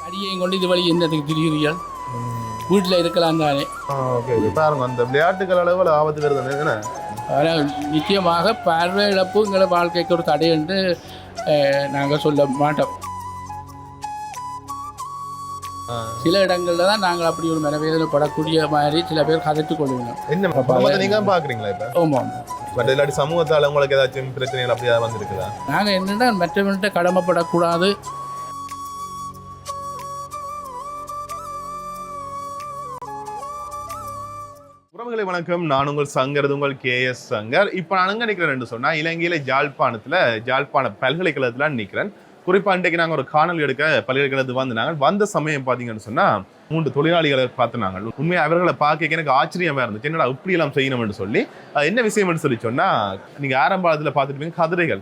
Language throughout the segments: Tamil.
அடியையும் கொண்டு இது வழி என்னதுக்கு திடீர்கள் வீட்டில் இருக்கலாம் தானே. ஓகே பாருங்க அந்த விளையாட்டுகள் அளவில் ஆபத்து வருது என்ன. ஆனால் நிச்சயமாக பார்வை இழப்பு எங்களை வாழ்க்கைக்கு ஒரு தடை என்று நாங்கள் சொல்ல மாட்டோம். சில இடங்கள்ல தான் நாங்கள் அப்படி ஒரு மனவேதனைப்படக்கூடிய மாதிரி சில பேர் கதைத்துக் கொள்வோம். என்ன நீங்க பாக்குறீங்களா இப்போ? ஆமாம். பட் இல்லாட்டி சமூகத்தால் உங்களுக்கு ஏதாச்சும் பிரச்சனைகள் அப்படியா வந்திருக்குதா? நாங்கள் என்னென்னா மற்றவங்கள்ட்ட கடமைப்படக்கூடாது. உறவுகளை வணக்கம், நான் உங்கள் சங்கர், உங்கள் KS சங்கர். இப்போ நான் அங்கே நிற்கிறேன் சொன்னால் இலங்கையில் ஜாழ்ப்பாண பல்கலைக்கழகத்தில் நிற்கிறேன். குறிப்பாக இன்றைக்கு நாங்கள் ஒரு காணொலி எடுக்க பல்கலைக்கழகத்துக்கு வந்த சமயம் பார்த்தீங்கன்னு சொன்னால் 3 தொழிலாளிகளை பார்த்துனாங்க. உண்மையாக அவர்களை பார்க்க எனக்கு ஆச்சரியமாக இருந்துச்சு, என்னடா இப்படியெல்லாம் செய்யணும்னு சொல்லி. என்ன விஷயம்னு சொல்லி சொன்னால், நீங்கள் ஆரம்ப காலத்தில் பார்த்துருப்பீங்க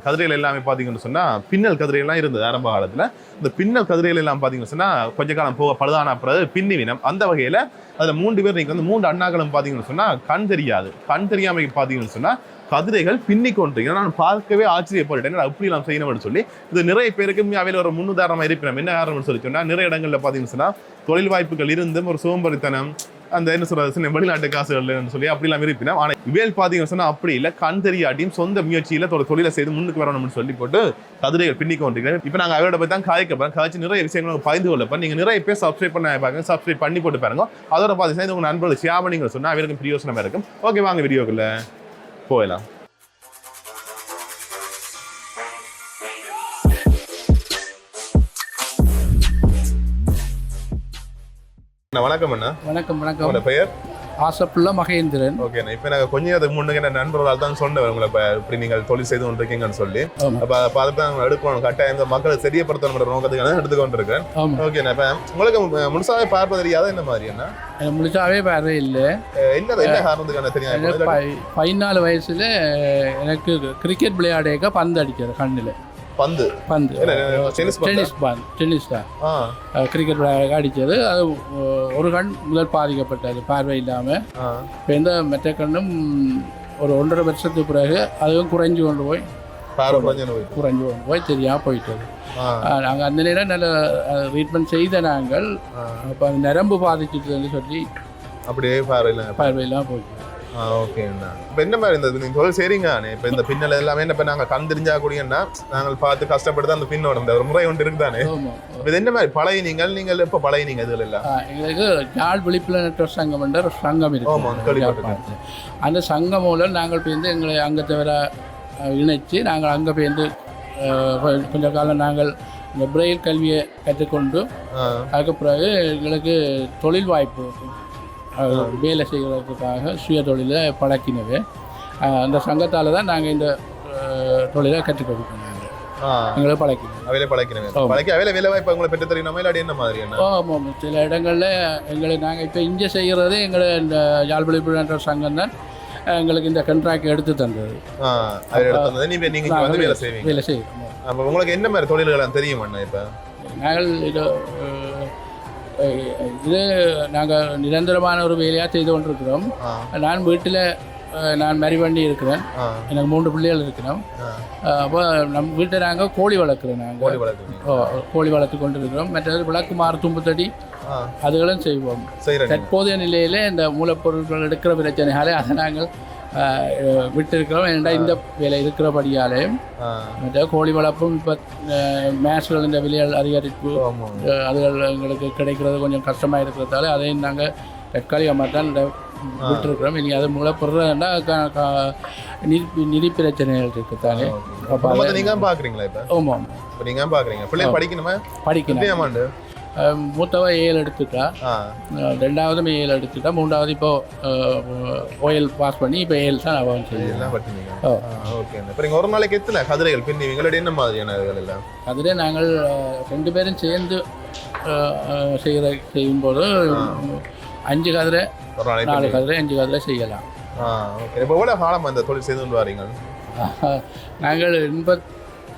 கதிரைகள் எல்லாமே பார்த்தீங்கன்னு சொன்னால் பின்னல் கதிரைகள்லாம் இருந்தது ஆரம்ப காலத்தில். இந்த பின்னல் கதிரைகள் எல்லாம் பார்த்தீங்கன்னு சொன்னால் கொஞ்ச காலம் போக பழுதான பிறகு பின்னி வினம். அந்த வகையில் அதில் 3 பேர் நீங்கள் 3 அண்ணாக்களும் பார்த்தீங்கன்னு சொன்னால் கண் தெரியாமல் பார்த்தீங்கன்னு சொன்னால் கதிரைகள் பின்னி கொண்டிருக்கீங்க. நான் பார்க்கவே ஆச்சரியப்பட்டேன், அப்படிலாம் செய்யணும்னு சொல்லி. இது நிறைய பேருக்கு அவையில் ஒரு முன்னுதாரணமாக இருப்பினோம். என்ன காரணம்னு சொல்லி சொன்னால், நிறைய இடங்களில் பார்த்தீங்கன்னு சொன்னால் தொழில் வாய்ப்புகள் இருந்தும் ஒரு சோம்பரித்தனம், அந்த என்ன சொல்றது வெளிநாட்டு காசுகள் சொல்லி அப்படிலாம் இருப்பினோம். ஆனால் இவையில் பார்த்தீங்கன்னு சொன்னால் அப்படி இல்லை, கண் தெரியாட்டியும் சொந்த முயற்சியில் ஒரு தொழிலை செய்து முன்னுக்கு வரணும்னு சொல்லி போட்டு கதிரைகள் பின்னி கொண்டிருக்கிறேன். இப்போ நாங்கள் அவரோட போய் தான் காய்ச்சி நிறைய விஷயங்கள் பகிர்ந்து கொள்ளப்போம். நீங்கள் நிறைய பேர் சப்ஸ்கிரைப் பண்ண பாருங்க, சப்ஸ்கிரைப் பண்ணி போட்டு பாருங்க. அதோட பார்த்தீங்கன்னா உங்கள் நண்பர்கள் ஷேர் பண்ணிங்க சொன்னால் அவருக்கும் பிரயோசனமாக இருக்கும். ஓகே, வாங்க வீடியோக்குள்ள போயிடலாம். வணக்கம் அண்ணா. வணக்கம். உங்களோட பெயர்? ஆசப்புள்ள மகேந்திரன். ஓகே, இப்போ நாங்கள் கொஞ்ச நேரத்துக்கு முன்னுக்கு என்ன நண்பர்களால் தான் சொன்னேன் உங்களை இப்போ இப்படி நீங்கள் தொழில் செய்து கொண்டிருக்கீங்கன்னு சொல்லி. அப்போ அதை தான் எடுக்கணும், கட்டாயம் இந்த மக்களை தெரியப்படுத்தணுன்ற நோக்கத்துக்கு எடுத்துக்கொண்டிருக்கேன். ஓகே, இப்போ உங்களுக்கு முழுசாவே பார்ப்பது தெரியாத என்ன மாதிரி என்ன? முழுசாவே பார்வை இல்லை. என்ன காரணத்துக்கான தெரியாது. 14 வயசுல எனக்கு கிரிக்கெட் விளையாட பந்து அடிக்கிறது கண்ணில். பந்து டென்னிஸ் தான் கிரிக்கெட் அடித்தது. அது ஒரு கண் முதல் பாதிக்கப்பட்டது, பார்வை இல்லாமல். இப்போ எந்த மற்ற கண்ணும் ஒரு 1.5 வருஷத்துக்கு பிறகு அதுவும் குறைஞ்சு கொண்டு போய் தெரியாமல் போயிட்டது. நாங்கள் அந்த நேரம் நல்ல ட்ரீட்மெண்ட் செய்த நாங்கள். அப்போ அது நரம்பு பாதிச்சுட்டுன்னு சொல்லி அப்படியே பார்வையெல்லாம் போயிட்டு. ஓகேண்ணா. இப்போ என்ன மாதிரி இருந்தது நீங்கள் தொழில் செய்றீங்க? இப்போ இந்த பின்னல் எல்லாமே இப்போ நாங்கள் கண் தெரிஞ்சா கூடியன்னா நாங்கள் பார்த்து கஷ்டப்பட்டு அந்த பின்னோட இந்த ஒரு முறை ஒன்று இருக்குதானே. இது என்ன மாதிரி நீங்கள் எப்போ பழையினீங்க? இதுல எல்லாம் எங்களுக்கு யாழ் விழிப்புணர்வு சங்கம் என்ற ஒரு சங்கம் இருக்கு. அந்த சங்கம் மூலம் நாங்கள் போய் எங்களை அங்கே தவிர இணைச்சு நாங்கள் அங்கே போய் கொஞ்ச காலம் நாங்கள் இந்த பிரெயில் கல்வியை கற்றுக்கொண்டு அதுக்கு பிறகு எங்களுக்கு தொழில் வாய்ப்பு வேலை செய்கிறதுக்காக சுய தொழிலை பழக்கினது. அந்த சங்கத்தால் தான் நாங்கள் இந்த தொழிலை கற்றுக் கொடுக்கணும். எங்களை வேலை வாய்ப்பு உங்களை பெற்று தெரியுமா இல்லாட்டி என்ன மாதிரி? ஆமாம், சில இடங்களில் நாங்கள் இப்போ இங்கே செய்கிறது எங்களை இந்த யாழ் விழிப்புணர்வு சங்கம் தான் எங்களுக்கு இந்த கான்ட்ராக்ட் எடுத்து தந்தது. வேலை செய்யும். உங்களுக்கு என்ன மாதிரி தொழில்கள் தெரியுமா? இப்போ நாங்கள் இது நாங்கள் நிரந்தரமான ஒரு வேலையாக செய்து கொண்டிருக்கிறோம். நான் வீட்டில் மேரி பண்ணி இருக்கிறேன். எனக்கு 3 பிள்ளைகள் இருக்கிறோம். அப்போ நம்ம வீட்டில் நாங்கள் கோழி வளர்க்குறோம். கோழி வளர்த்து கொண்டு இருக்கிறோம். மற்றது விளக்கு மாறு தும்புத்தடி அதுகளும் செய்வோம். தற்போதைய நிலையில் இந்த மூலப்பொருட்கள் எடுக்கிற பிரச்சனையாலே அதை நாங்கள் விட்டு இருக்கிறோம். ஏன்னா இந்த வேலை இருக்கிறபடியாலேயும் மற்ற கோழி வளர்ப்பும் இப்போ மேட்ச்கள் இந்த விலைகள் அதிகரிப்பு அதுகள் எங்களுக்கு கிடைக்கிறது கொஞ்சம் கஷ்டமாக இருக்கிறதால அதையும் நாங்கள் தற்காலிகமாக தான் விட்டுருக்கிறோம். இனி அது மூலப்படுறதுன்னா நிதி பிரச்சனைகள் இருக்குதானே. நீங்கள் பார்க்குறீங்களா? இப்போ ஆமாம், இப்போ நீங்கள் பார்க்குறீங்க. பிள்ளைங்க படிக்கணும். மூத்தவ 7 எடுத்துட்டா, 2வது 7 எடுத்துட்டா, 3வது இப்போ OL பாஸ் பண்ணி இப்போ 7 தான் அவன் செய்யலாம். ஓகே, இப்போ நீங்கள் ஒரு நாளைக்கு எத்தனை கதிரைகள் பின்னுவீங்களா? என்ன மாதிரியான எல்லாம் கதிரை நாங்கள் 2 பேரும் சேர்ந்து செய்யும்போது 5 கதிரை, 4 கதிரை, 5 கதிரை செய்யலாம். இப்போ எவ்வளோ காலம் அந்த தொழில் செய்து கொண்டு வரீங்க? நாங்கள்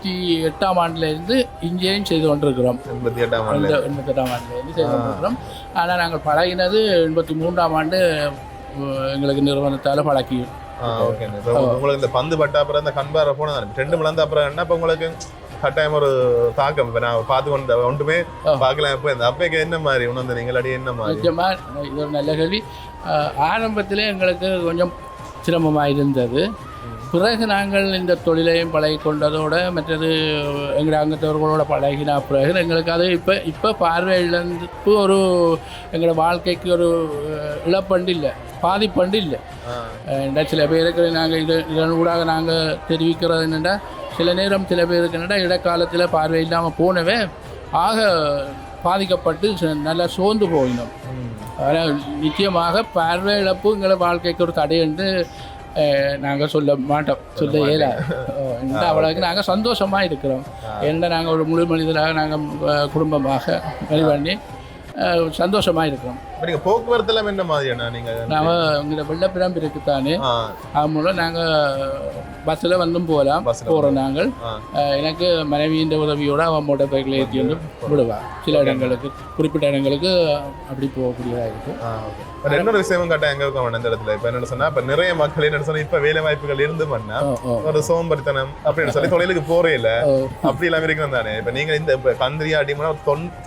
88ஆம் ஆண்டிலிருந்து இங்கேயும் செய்து கொண்டிருக்கிறோம். 88ஆம் ஆண்டிலிருந்து செய்து கொண்டிருக்கிறோம். ஆனால் நாங்கள் பழகினது 83ஆம் ஆண்டு எங்களுக்கு நிறுவனத்தால் பழக்கி. உங்களுக்கு இந்த பந்து பட்ட அப்புறம் இந்த கண்பார போனது 2 மணி அப்புறம் என்ன இப்போ உங்களுக்கு கட்டாயம் ஒரு தாக்கம். இப்போ நான் பார்த்து கொண்ட ஒன்றுமே பார்க்கலாம். இப்போ இந்த அப்பைக்கு என்ன மாதிரி உணர்ந்து நீங்கள் அடி என்ன மாதிரி? நிச்சயமாக இது ஒரு நல்ல கேள்வி. ஆரம்பத்தில் எங்களுக்கு கொஞ்சம் சிரமமாக இருந்தது. பிறகு நாங்கள் இந்த தொழிலையும் பழகி கொண்டதோடு மற்றது எங்கள் அங்கத்தவர்களோட பழகின பிறகு எங்களுக்கு அது இப்போ பார்வை இழந்து ஒரு எங்களோட வாழ்க்கைக்கு ஒரு இழப்பண்டு இல்லை, பாதிப்பண்டு இல்லை. சில பேருக்கு நாங்கள் இதன் ஊடாக நாங்கள் தெரிவிக்கிறது என்னென்னா, சில நேரம் சில பேருக்கு என்னென்னா இடைக்காலத்தில் பார்வை இல்லாமல் போனவே ஆக பாதிக்கப்பட்டு நல்லா சோர்ந்து போயினோம். ஆனால் நிச்சயமாக பார்வை இழப்பு எங்களை வாழ்க்கைக்கு ஒரு தடை என்று நாங்கள் சொல்ல மாட்டோம், சொல்ல இயலாது. அவ்வளோக்கு நாங்கள் சந்தோஷமாக இருக்கிறோம். ஏன்னா நாங்கள் ஒரு முழு மனிதராக நாங்கள் குடும்பமாக பண்ணி சந்தோஷமாக இருக்கிறோம். நீங்கள் போக்குவரத்துலாம் என்ன மாதிரியான நீங்கள்? நாங்கள் இங்கே வெள்ளப்பிரம்பு இருக்குத்தானே, அது மூலம் நாங்கள் பஸ்ஸில் வந்தும் போகிறோம். நாங்கள் எனக்கு மனைவியின் உதவியோடு அவன் மோட்டர் சைக்கிளை ஏற்றி வந்து விடுவாள். சில இடங்களுக்கு, குறிப்பிட்ட இடங்களுக்கு அப்படி போகக்கூடியதாக இருக்குது. இன்னொரு விஷயமும் கட்ட எங்க இருக்கும் இந்த இடத்துல. இப்போ என்ன சொன்னா, இப்போ நிறைய மக்கள் என்ன சொன்னா, இப்போ வேலை வாய்ப்புகள் இருந்து பண்ணா ஒரு சோம்பரித்தனம் அப்படின்னு சொல்லி தொழிலுக்கு போறே இல்லை, அப்படி எல்லாம் இருக்கிறது தானே. இப்போ நீங்க இந்த கந்திரியா அடிமனா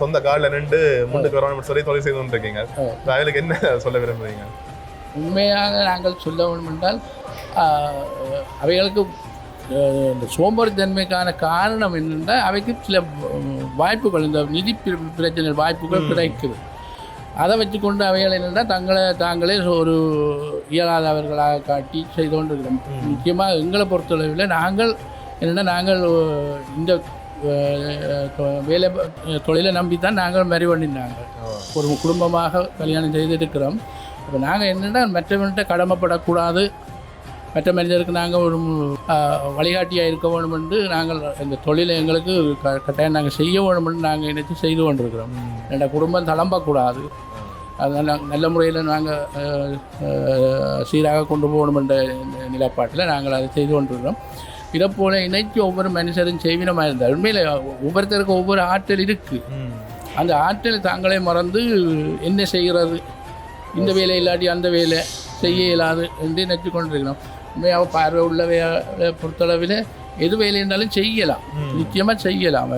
சொந்த காலில் நின்று முன்னுக்கு வரணும்னு சொல்லி தொழில் செய்து கொண்டிருக்கீங்க. அவளுக்கு என்ன சொல்ல விரும்புறீங்க? உண்மையாக நாங்கள் சொல்ல வேண்டும் என்றால், அவைகளுக்கு இந்த சோம்பேறித்தன்மைக்கான காரணம் என்னென்றால், அவைக்கு சில வாய்ப்புகள், இந்த நிதி பிரச்சனை வாய்ப்புகள் கிடைக்குது. அதை வச்சுக்கொண்டு அவைகள் என்னென்னா தாங்களே ஒரு இயலாதவர்களாக காட்டி செய்து கொண்டு இருக்கிறோம். முக்கியமாக எங்களை பொறுத்தளவில் நாங்கள் இந்த வேலை தொழிலை நம்பித்தான் நாங்கள் மறி பண்ணினாங்க. ஒரு குடும்பமாக கல்யாணம் செய்திருக்கிறோம். இப்போ நாங்கள் என்னென்னா மற்றவன்கிட்ட கடமைப்படக்கூடாது, மற்ற மனிதருக்கு நாங்கள் ஒரு வழிகாட்டியாக இருக்க வேணும் என்று நாங்கள் இந்த தொழிலை எங்களுக்கு கட்டாயம் நாங்கள் செய்ய வேணும் என்று நாங்கள் நினைத்து செய்து கொண்டிருக்கிறோம். என்னோட குடும்பம் தளம்பக்கூடாது, அதனால் நல்ல முறையில் நாங்கள் சீராக கொண்டு போகணும் என்ற நிலைப்பாட்டில் நாங்கள் அதை செய்து கொண்டிருக்கிறோம். இதை போல் இணைச்சி ஒவ்வொரு மனுஷரும் செய்வினமாக இருந்தால், உண்மையில் ஒவ்வொருத்தருக்கும் ஒவ்வொரு ஆற்றல் இருக்குது. அந்த ஆற்றலை தாங்களே மறந்து என்ன செய்கிறது, இந்த வேலை இல்லாட்டி அந்த வேலை செய்ய இயலாது என்று நினைச்சு கொண்டிருக்கிறோம். உண்மையாக பார்வை உள்ள பொறுத்தளவில் எது வேலை இருந்தாலும் செய்யலாம், நிச்சயமாக செய்யலாம்.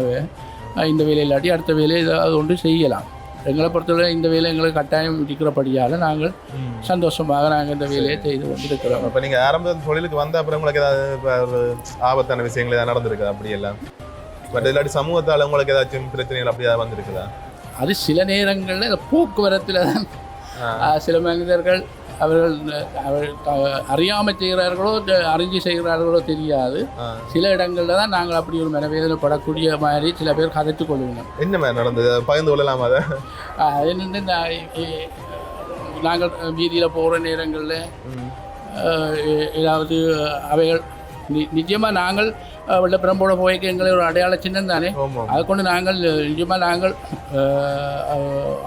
இந்த வேலை இல்லாட்டி அடுத்த வேலை ஏதாவது ஒன்று செய்யலாம். எங்களை பொறுத்தவரை இந்த வேலை எங்களுக்கு கட்டாயம் இருக்கிறபடியால் நாங்கள் சந்தோஷமாக நாங்கள் இந்த வேலையை செய்து கொண்டிருக்கிறோம். இப்போ நீங்கள் ஆரம்ப தொழிலுக்கு வந்த அப்புறம் உங்களுக்கு ஏதாவது ஒரு ஆபத்தான விஷயங்கள் ஏதாவது நடந்திருக்குதா? அப்படி எல்லாம் பட் இல்லாட்டி சமூகத்தால் உங்களுக்கு ஏதாச்சும் பிரச்சனைகள் அப்படி ஏதாவது வந்திருக்குதா? அது சில நேரங்களில் போக்குவரத்தில் தான் சில மனிதர்கள் அவர்கள் அறியாமல் செய்கிறார்களோ அறிஞ்சு செய்கிறார்களோ தெரியாது. சில இடங்களில் தான் நாங்கள் அப்படி ஒரு மனவேதனைப்படக்கூடிய மாதிரி சில பேர் கதைத்து கொள்ளுவோம். என்ன மாதிரி நடந்தது பகிர்ந்து கொள்ளலாமா? அதை என்னென்னு நாங்கள் வீதியில் போகிற நேரங்களில் ஏதாவது அவைகள் நிச்சயமாக நாங்கள் வெள்ளப்பிரம்போட போய்க்கு எங்களை ஒரு அடையாள சின்னம் தானே, அதை கொண்டு நாங்கள் நிச்சயமாக நாங்கள்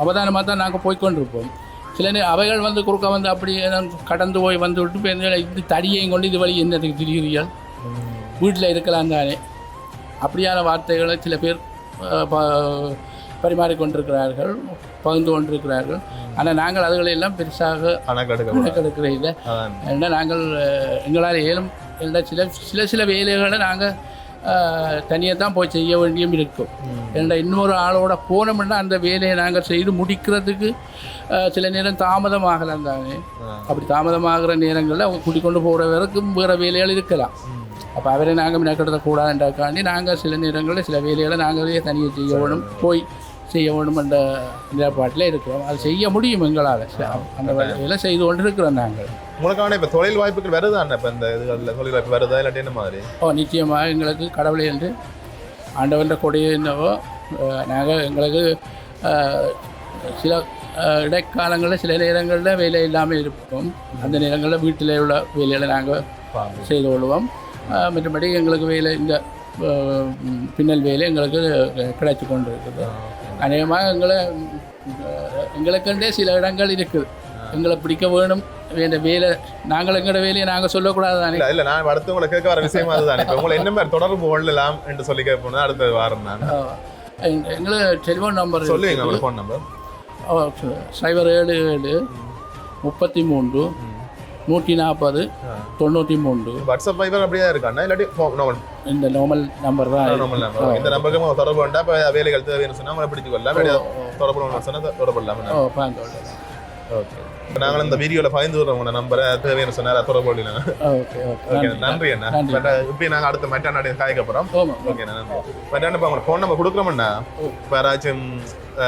அவதானமாக தான் நாங்கள் போய்கொண்டிருப்போம். சில அவைகள் வந்து குறுக்க வந்து அப்படி கடந்து போய் வந்து விட்டு இது தடியையும் கொண்டு இது வழி என்னதுக்கு திடீர்கள், வீட்டில் இருக்கலாம் தானே, அப்படியான வார்த்தைகளை சில பேர் பரிமாறிக்கொண்டிருக்கிறார்கள், பகிர்ந்து கொண்டிருக்கிறார்கள். ஆனால் நாங்கள் அதுகளெல்லாம் பெருசாக கணக்கெடுக்கிற இல்லை. ஏன்னா நாங்கள் எங்களால் ஏலும் சில வேலைகளை நாங்கள் தனியாக தான் போய் செய்ய வேண்டியும் இருக்கும். ஏன்னா இன்னொரு ஆளோட போனோம்னா அந்த வேலையை நாங்கள் செய்து முடிக்கிறதுக்கு சில நேரம் தாமதமாகலாம் தானே. அப்படி தாமதமாகிற நேரங்களில் அவங்க கூட்டிக்கொண்டு போகிற வரைக்கும் வேறு வேலைகள் இருக்கலாம். அப்போ அவரை நாங்கள் மினக்கெடுத்தக்கூடாதுன்றக்காண்டி நாங்கள் சில நேரங்களில் சில வேலைகளை நாங்களே தனியாக செய்ய வேணும், போய் செய்ய வேணும் என்ற நிலைப்பாட்டில் இருக்கிறோம். அது செய்ய முடியும் எங்களால், அந்த வேலைகளை செய்து கொண்டு இருக்கிறோம் நாங்கள். உங்களுக்கான இப்போ தொழில் வாய்ப்புகள் வருதா? இப்போ இந்த இதுகளில் தொழில் வாய்ப்பு வருதா இல்லாட்டி என்ன மாதிரி? நிச்சயமாக எங்களுக்கு கடவுளை என்று ஆண்டவன்ற கொடையை என்னவோ நாங்கள் எங்களுக்கு சில இடைக்காலங்களில் சில நேரங்களில் வேலை இல்லாமல் இருப்போம். அந்த நேரங்களில் வீட்டில் உள்ள வேலைகளை நாங்கள் செய்து கொள்வோம். மற்றபடி எங்களுக்கு வேலை இந்த பின்னல் வேலை எங்களுக்கு கிடைச்சி கொண்டு இருக்குது. அநேகமாக எங்களுக்குண்டே சில இடங்கள் இருக்குது, எங்களை பிடிக்க வேணும் வேண்ட வேலை. நாங்கள் எங்களோட வேலையை நாங்கள் சொல்லக்கூடாது தானே. இல்லை, நான் அடுத்து உங்களை கேட்க வர விஷயமா அதுதான். இப்போ உங்களை என்ன மாதிரி தொடர்பு கொள்ளலாம் என்று சொல்லி கேட்போம். அடுத்த வாரம் நான் எங்களை டெலிஃபோன் நம்பர் சொல்லுவீங்க. உங்களோட ஃபோன் நம்பர் 077 33 140 93. வாட்ஸ்அப் வைபர் அப்படியே இருக்காண்ணா இல்லாட்டி நார்மல் இந்த நார்மல் நம்பர் தான். Normal number. இந்த நம்பருக்கு தொடர்பு கொண்டா இப்போ வேலைகள் தேவைன்னு சொன்னால் அவங்களை பிடிச்சு கொள்ளலாம். தொடர்பு சொன்னால் தொடர்பு இல்லாமல். ஓகே. இப்போ நாங்களும் இந்த வீடியோவில் பகிர்ந்து விடுறோம் நம்பரை தேவைன்னு சொன்னால் தொடர்பு கொள்ளலாம். ஓகே நன்றி அண்ணா. இப்போ நாங்கள் அடுத்த மெட்டானாடி காய்க்க போகிறோம். ஓகே நன்றி. மெட்டான இப்போ உங்களுக்கு ஃபோன் நம்பர் கொடுக்குறோம்ண்ணா. இப்போ யாராச்சும்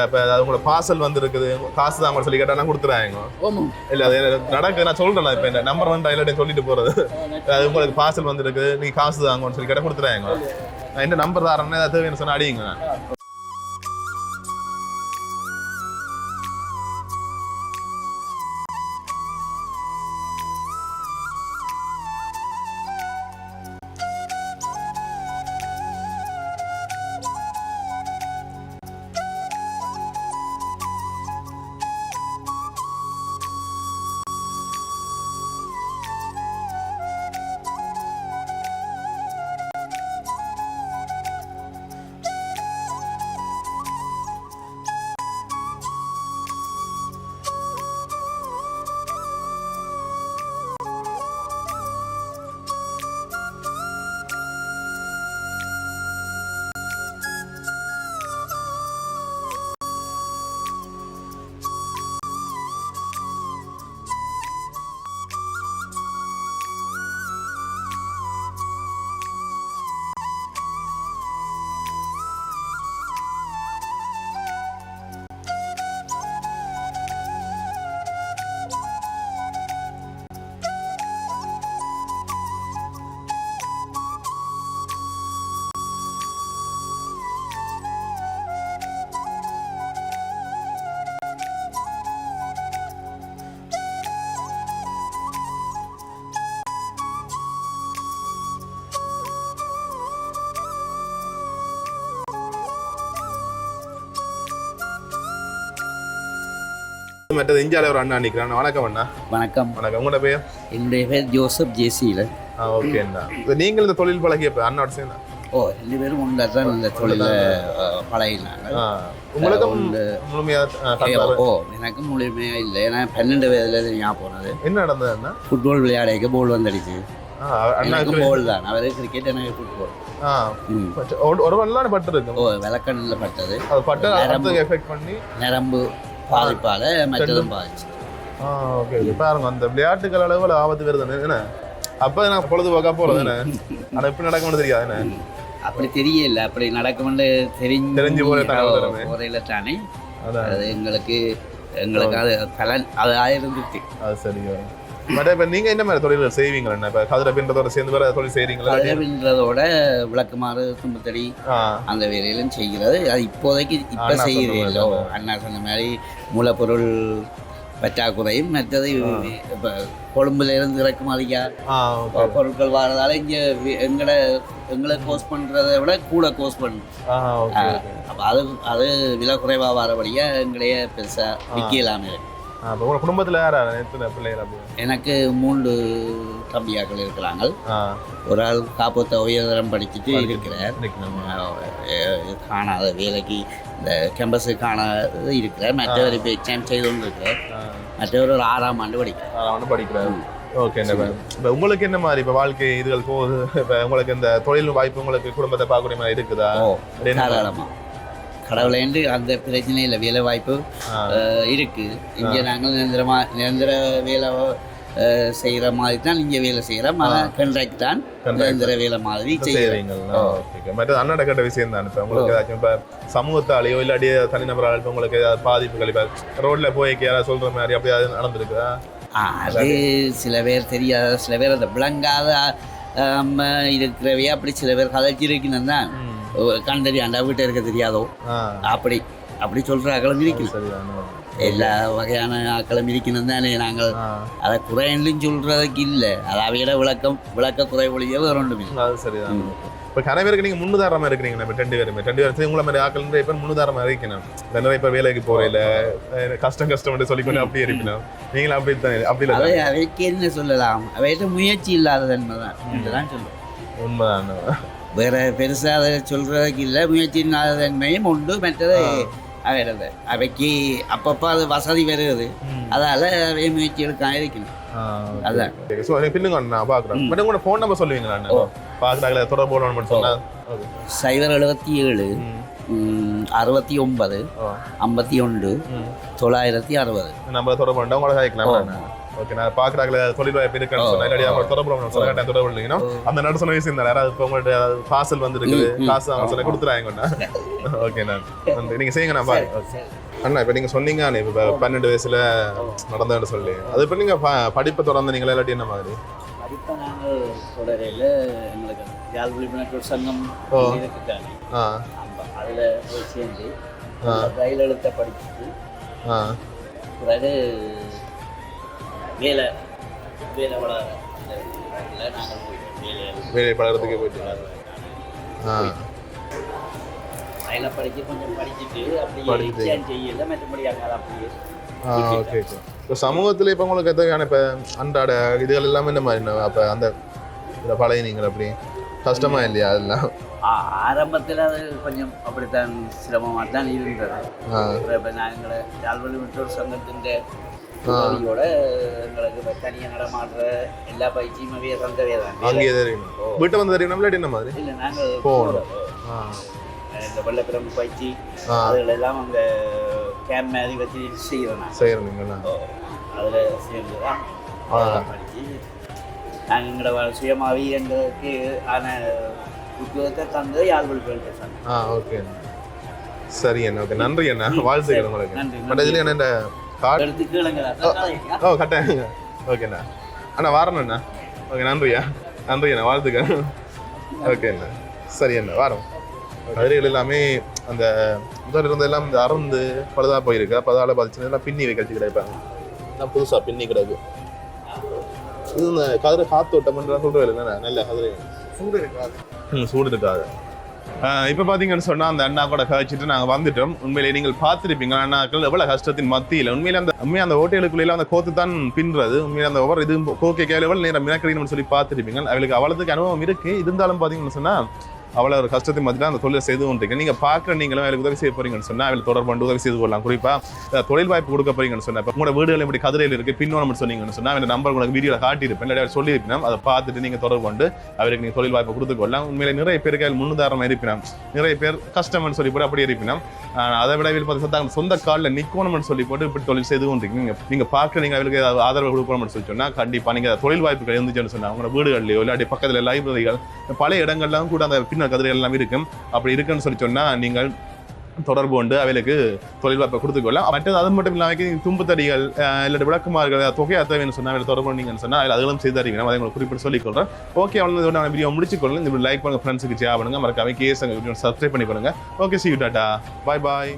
இப்போ உங்களோட பார்சல் வந்து இருக்குது, காசு தான் அவங்க சொல்லி கேட்டால் கொடுத்துறாங்க. இல்லை அது நடக்குது, நான் சொல்கிறேன். இப்போ இந்த நம்பர் வந்து எல்லாத்தையும் சொல்லிட்டு போகிறது, அது உங்களுக்கு பார்சல் வந்து இருக்குது, நீங்கள் காசு தாங்கன்னு சொல்லி கேட்டால் கொடுத்துறாங்க. நான் என்ன நம்பர் தாரேன்னா ஏதாவது தேவைன்னு சொன்னால் அடிங்க. மற்றது இந்தியாவில் ஒரு அண்ணா நிற்கிறான். வணக்கம் அண்ணா. வணக்கம். வணக்கம். உங்களோட பேர்? என்னுடைய பேர் ஜோசப் ஜேசியில். ஓகே அண்ணா. நீங்கள் இந்த தொழில் பழகிய அண்ணாவோட சேர்ந்தா? ரெண்டு பேரும் ஒன்றா தான் இந்த தொழிலை பழகினாங்க. உங்களுக்கும் முழுமையாக? எனக்கும் முழுமையாக இல்லை. ஏன்னா 12 வயதுல ஞாபகம் போனது. என்ன நடந்தது அண்ணா? ஃபுட்பால் விளையாடைக்கு போல் வந்துடுச்சு. அண்ணாக்கும் போல் தான். அவரு கிரிக்கெட், எனக்கு ஃபுட்பால். ஒரு வரலாறு பட்டு இருக்கு. விளக்கண்ணில் பட்டது. பட்டு எஃபெக்ட் பண்ணி நரம்பு பாதிப்பால மற்றதும் பாதிச்சு. ஓகே. பாருங்க, அந்த விளையாட்டுகள் அளவில் ஆபத்து வருது என்ன. அப்போ நான் பொழுதுபோக்கா போகிறது என்ன, ஆனால் எப்படி நடக்கும்னு தெரியாது. அப்படி தெரியல, அப்படி நடக்கும்னு தெரிஞ்சு போறையில தானே அது எங்களுக்கு அது பலன் அது ஆயிருந்துச்சு. அது சரியா. பட் இப்போ நீங்கள் என்ன மாதிரி தொழில்கள் செய்வீங்களா? என்ன இப்போ கதிரை பின்றதோட சேர்ந்து வேறு தொழில் செய்கிறீங்களா? கதிரை பின்றதோட விளக்குமாறு, தும்புத்தடி அந்த வேலையிலும் செய்கிறது. அது இப்போதைக்கு இப்போ செய்கிறீங்களோ அண்ணா சொன்ன மாதிரி மூலப்பொருள் பற்றாக்குறையும் மற்றது இப்போ கொழும்புலேருந்து இறக்குமதியா பொருட்கள் வரதால இங்கே எங்களை கோர்ஸ் பண்ணுறதை விட கூட கோர்ஸ் பண்ணும். அப்போ அது விலை குறைவாக வரபடியாக எங்களையே பெருசாக விற்க இல்லாமல் இருக்கு. குடும்பத்தில் யாரா எத்தனை பிள்ளைகள்? எனக்கு 3 தம்பியாக்கள் இருக்கிறாங்க. ஒரு ஆள் காப்போத்த உயர்தரம் படிச்சுட்டு இருக்கிறார். காணாத வேலைக்கு இந்த கேம்பஸு காணாத இருக்கிறார். மற்றவர் இப்போ எக்ஸாம் செய்து கொண்டு இருக்கிறார். மற்றவர் ஒரு 6ஆம் ஆண்டு படிக்கிறார். ஓகே. இப்போ உங்களுக்கு என்ன மாதிரி இப்போ வாழ்க்கை இதுகள் போகுது? இப்போ உங்களுக்கு இந்த தொழில் வாய்ப்பு உங்களுக்கு குடும்பத்தை பார்க்கக்கூடிய மாதிரி இருக்குதா? தாராளமாக கடவுளேண்டு அந்த பிரச்சனை இல்லை. வேலை வாய்ப்பு இருக்குது. இங்கே நாங்கள் நிரந்தர வேலை செய்கிற மாதிரி தான் இங்கே வேலை செய்கிறோம். ஆனால் கண்ட்ராக்ட் தான் நிரந்தர வேலை மாதிரி செய்கிறீங்களா? மற்ற அண்ணாட கேட்ட விஷயம் தான். இப்போ உங்களுக்கு ஏதாச்சும் இப்போ சமூகத்தாலேயோ இல்லாட்டியே தனிநபரால் இப்போ உங்களுக்கு ஏதாவது பாதிப்புகள் இப்போ ரோட்டில் போய்க்கு யாராவது சொல்கிற மாதிரி அப்படி ஏதாவது நடந்திருக்குதா? அது சில பேர் தெரியாத, சில பேர் அந்த விளங்காத இருக்கிறவையே அப்படி சில பேர் கதைச்சிருக்கணும் தான். கண் தெரியாண்டா வீட்டை இருக்க தெரியாதோ அப்படி சொல்கிற ஆக்களும் இருக்குது. எல்லா வகையான ஆக்களும் இருக்கணும் தானே. நாங்கள் அதை குறைன்னு சொல்கிறதுக்கு இல்லை. அதை அவையிட விளக்க குறை ஒழிய வேறு ஒன்றும் இல்லை. அது சரிதான். இப்போ நிறைய பேருக்கு நீங்கள் முன்னுதாரணமாக இருக்கிறீங்க. இப்போ 2 பேரும் உங்களை மாதிரி ஆக்கள் நிறைய பேர் முன்னுதாரணமாக இருக்கணும். நிறைய பேர் வேலைக்கு போகையில் கஷ்டம் சொல்லிக்கொண்டு அப்படியே இருக்கணும். நீங்களும் அப்படி தானே? அப்படி இல்லை. அவைக்கு என்ன சொல்லலாம், அவைகிட்ட முயற்சி இல்லாத தன்மை தான் இதுதான் சொல்லுவோம். உண்மைதான். வேறு பெருசாக அதை சொல்கிறதுக்கு இல்லை. முயற்சி இல்லாத தன்மையும் உண்டு. மற்றது அவையிறது அவைக்கு அப்பப்போ அது வசதி வருது. அதால் அவை முயற்சி எடுக்க இருக்கணும். அதான். ஸோ பின்னுங்க நான் பார்க்குறேன். பட் உங்களோட ஃபோன் நம்பர் சொல்லுவீங்களா? பார்க்குறாங்களே தொடர்பு போடணும்னு மட்டும் சொன்னால் 077 69 51 960 நம்மள தொடர்பு பண்ணா உங்களை கேட்கலாம். ஓகே, நான் பார்க்குறாங்களே தொழில் வாய்ப்பு இருக்குன்னு சொன்னா இல்லாடி அவங்க தொடர்பு பண்ணணும் சொல்ல கட்டாயம் தொடர்பு இல்லைங்கன்னா அந்த நேரம் சொன்ன விஷயம் தான் யாராவது இப்போ உங்கள்கிட்ட பார்சல் வந்து இருக்குது காசு அவங்க சொல்ல கொடுத்துறாங்கண்ணா. ஓகே நான் நீங்கள் செய்யுங்க நான் பாருங்க. அண்ணா இப்போ நீங்கள் சொன்னீங்க இப்போ 12 வயசுல நடந்தேன்னு சொல்லி அது இப்போ நீங்கள் படிப்பை தொடர்ந்தீங்களா இல்லாட்டி என்ன மாதிரி? படிப்பை நாங்கள் தொடரையில் எங்களுக்கு யாழ் விழிப்புணர்வு சங்கம் இருக்குதானே, அதில் போய் சேர்ந்து ரயில் எழுத்த படிச்சுட்டு பிறகு வேலை வளர நாங்கள் போயிட்டோம். வேலை பழகிறதுக்கு போயிட்டு ரயிலை படிக்க கொஞ்சம் படிச்சுட்டு அப்படியே செய்யல மற்றபடி அங்கே அப்படியே. ஓகே. இப்போ சமூகத்தில் இப்போ உங்களுக்கு எத்தகையான இப்போ அன்றாட இதுகள் எல்லாமே இந்த மாதிரி அப்போ அந்த இதில் பழையனீங்கள் அப்படி கஷ்டமா இல்லையா? அதெல்லாம் ஆரம்பத்தில் அது கொஞ்சம் அப்படித்தான் சிரமமாக தான் இருந்தது. இப்போ நாங்கள் யாழ்வழி விட்டோர் சங்கத்தின் உதவியோட எங்களுக்கு தனியாக நடமாடுற எல்லா பயிற்சியுமே சங்கவே தான். அங்கேயே தெரியும். வீட்டை வந்து தெரியும் நம்மள என்ன மாதிரி இல்லை நாங்கள் போகணும். இந்த வெள்ளப்பிரம்பு பயிற்சி அதுகள் எல்லாம் அங்கே கேம்ப் மாதிரி வச்சு செய்கிறோம். அதில் சேர்ந்து தான் படித்து நாங்கள் எங்களோட சுயமாகவே எங்களுக்கு ஆன உத்தியோகத்தை தந்தது யாழ்வழி விட்டோர் சங்கம். ஓகே, சரி அண்ணா. ஓகே, நன்றி அண்ணா. வாழ்த்துக்கள் உங்களுக்கு. பட் இதில் என்ன இந்த கட்டாயங்க. ஓகேண்ணா. அண்ணா வாரண்ணா. ஓகே, நன்றியா. நன்றிண்ணா, வாழ்த்துக்கள். ஓகேண்ணா, சரி அண்ணா வாரம். கதிரைகள் எல்லாமே அந்த முதல் இருந்தெல்லாம் இந்த அறந்து பழுதாக போயிருக்கு. அப்போ அதால் பார்த்துச்சுன்னா பின்னி கழிச்சு கிடைப்பாங்க. நான் புதுசாக பின்னி கிடக்கு. இது இந்த கதிரை காத்தோட்டம் சொல்கிறேன் இல்லைண்ணா. நல்ல கதிரை சூடு இருக்காது. சூடு இருக்காது. இப்போ பார்த்தீங்கன்னு சொன்னால் அந்த அண்ணா கூட கழிச்சிட்டு நாங்கள் வந்துட்டோம். உண்மையிலே நீங்கள் பார்த்துருப்பீங்க அண்ணாக்கள் எவ்வளோ கஷ்டத்தின் மத்தியில் உண்மையிலே அந்த ஹோட்டலுக்குள்ளே அந்த கோத்து தான் பின்னுறது. உண்மையிலே அந்த ஒவ்வொரு இது கோக்கை கேள்வி எவ்வளோ நேரம் மினக்கடின்னு சொல்லி பார்த்துருப்பீங்க. அவளுக்கு அவ்வளோத்துக்கு அனுபவம் இருக்குது. இருந்தாலும் பார்த்தீங்கன்னு சொன்னால் அவ்வளோ ஒரு கஷ்டத்தை மத்தியில் அந்த தொழிலை செய்து கொண்டிருக்கீங்க. நீங்கள் பார்க்குற நீங்களும் அவளுக்கு உதவி செய்ய போறீங்கன்னு சொன்னால் அவளுக்கு தொடர்பு பண்ணி உதவி செய்து கொள்ளலாம். குறிப்பாக தொழில் வாய்ப்பு கொடுக்க போறீங்கன்னு சொன்னால் இப்போ உங்களோட வீடுகள் இப்படி கதிரையில் இருக்குது பின்னோன்னு சொன்னீங்கன்னு சொன்னால் அவன் நம்பர் உங்களுக்கு வீடியோவில் காட்டியிருப்பேன். இல்லை சொல்லியிருப்பேன். அதை பார்த்துட்டு நீங்கள் தொடர்பு கொண்டு அவருக்கு நீங்கள் தொழில் வாய்ப்பு கொடுத்துக்கொள்ளலாம். உண்மையிலே நிறைய பேருக்கு அதில் முன்னுதாரணம் இருப்பினோம். நிறைய பேர் கஷ்டம்னு சொல்லி போட்டு அப்படி இருப்பினோம். அதை விட பார்த்து சொந்த காலில் நிற்கணும்னு சொல்லி போட்டு இப்படி தொழில் செய்து கொண்டிருக்கீங்க. நீங்கள் பார்க்குற நீங்கள் அவளுக்கு ஆதரவு கொடுக்கணும்னு சொல்லி சொன்னால் கண்டிப்பாக நீங்கள் தொழில் வாய்ப்புகள் இருந்துச்சுன்னு சொன்னால் உங்களோட வீடுகள்லையோ இல்லாட்டி பக்கத்தில் லைப்ரரிகள் பல இடங்கள்லாம் கூட அந்த பின்னர் கதிரைகள் எல்லாம் இருக்கும். அப்படி இருக்குன்னு சொல்லி சொன்னால் நீங்கள் தொடர்பு கொண்டு அவைகளுக்கு தொழில் வாய்ப்பை கொடுத்துக்கொள்ளலாம். மற்றது அது மட்டும் இல்லாமல் தும்புத்தடிகள் இல்லாட்டி விளக்குமார்கள் தொகை அத்தவைன்னு சொன்னால் அதில் தொடர்பு பண்ணீங்கன்னு சொன்னால் அதில் அதெல்லாம் செய்து அறிவிங்க. அதை உங்களுக்கு குறிப்பிட்டு சொல்லிக்கொள்கிறேன். ஓகே, அவ்வளோ நான் வீடியோ முடிச்சுக்கொள்ளுங்க. இந்த லைக் பண்ணுங்கள், ஃப்ரெண்ட்ஸுக்கு ஷேர் பண்ணுங்கள், மறக்காம கேஸ் சப்ஸ்கிரைப் பண்ணி பண்ணுங்கள். Okay, see you, Tata, bye bye.